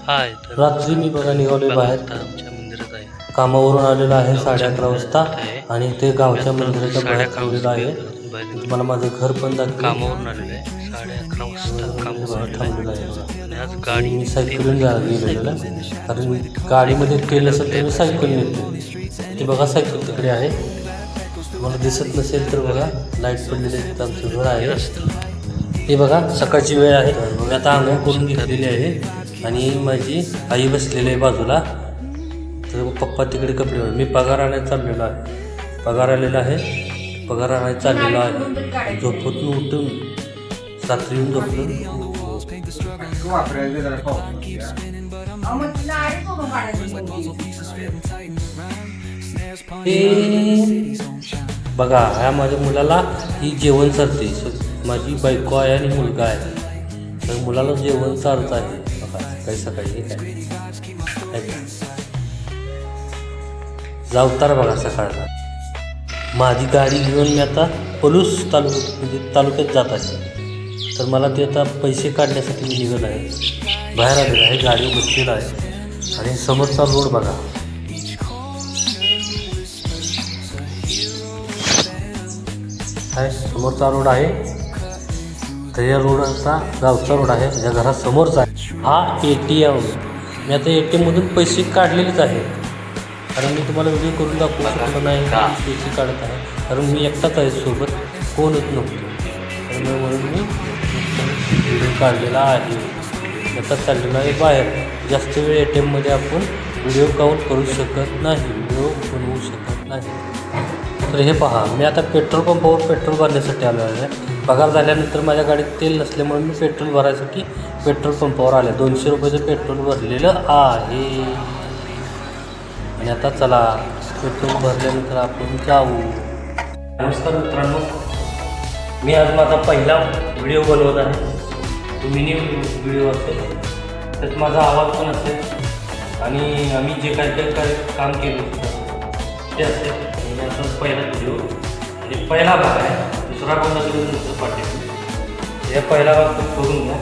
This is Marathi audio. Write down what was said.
हाय रात्री मी बघा निघालोय बाहेर. आमच्या मंदिरात आहे. कामावरून आलेलो आहे 11:30 वाजता आणि ते गावच्या मंदिराच्या बाहेर थांबलेलं आहे. तुम्हाला माझं घर पण दाखवलं. कामावरून आलेलं आहे 11:30 वाजता कामावरून थांबलेलं आहे बघा. आणि आज आणि गाडी मी सायकलून गेलेलं कारण गाडीमध्ये तेल असेल तर मी सायकल नेतो. ते बघा सायकल तिकडे आहे. तुम्हाला दिसत नसेल तर बघा लाईट पडलेली आहे. तिथं आमचं घर आहे. हे बघा सकाळची वेळ आहे. मी आता आंघोळ करून घेतलेली आहे आणि माझी आई बसलेली आहे बाजूला. तर पप्पा तिकडे कपडे मी पगार आणायला चाललेलो आहे. पगार आलेला आहे. पगार आणायला चाललेलो आहे. झोपून उठून रात्री येऊन झोपलो. बघा ह्या माझ्या मुलाला ही जेवण चालते. माझी बायको आहे आणि मुलगा आहे. तर मुलाला जेवण चालत आहे बघा सकाळी सकाळी. हे काय जावतार बघा सकाळचा. माझी गाडी घेऊन मी आता पलूस तालुक्यात जात आहे. तर मला ते आता पैसे काढण्यासाठी मी निघत आहे. बाहेर आलेलं आहे. गाडीवर बसलेला आहे आणि समोरचा रोड बघा. समोरचा रोड आहे. तर या रोडचा गावचा रोड आहे. माझ्या घरासमोरचा आहे. हा ATM. मी आता ATMमधून पैसे काढलेलेच आहेत. कारण मी तुम्हाला व्हिडिओ करून दाखवू शकलो नाही पैसे काढत आहे. कारण मी एकटाच आहे सोबत कोणच नव्हतो. त्यामुळे म्हणून मी व्हिडिओ काढलेला आहे. आता चाललेला आहे बाहेर. जास्त वेळ ATMमध्ये आपण व्हिडिओ काउंट करू शकत नाही. व्हिडिओ बनवू शकत नाही. तर हे पहा मी आता पेट्रोल पंपावर पेट्रोल भरण्यासाठी आलो आहे. पगार झाल्यानंतर माझ्या गाडीत तेल नसल्यामुळे मी पेट्रोल भरायसाठी पेट्रोल पंपावर आले. 200 रुपयाचं पेट्रोल भरलेलं आहे. आणि आता चला पेट्रोल भरल्यानंतर आपण जाऊ. नमस्कार मित्रांनो, मी आज माझा पहिला व्हिडिओ बनवत आहे. तो मिनी व्हिडिओ असेल. त्यात माझा आवाज पण असेल आणि आम्ही जे काय काम केलं ते असेल. माझा पहिला व्हिडिओ आणि पहिला भाग आहे. दुसरा पण नसेल तुमचं पाठी. हे पहिला भाग बघून घ्या.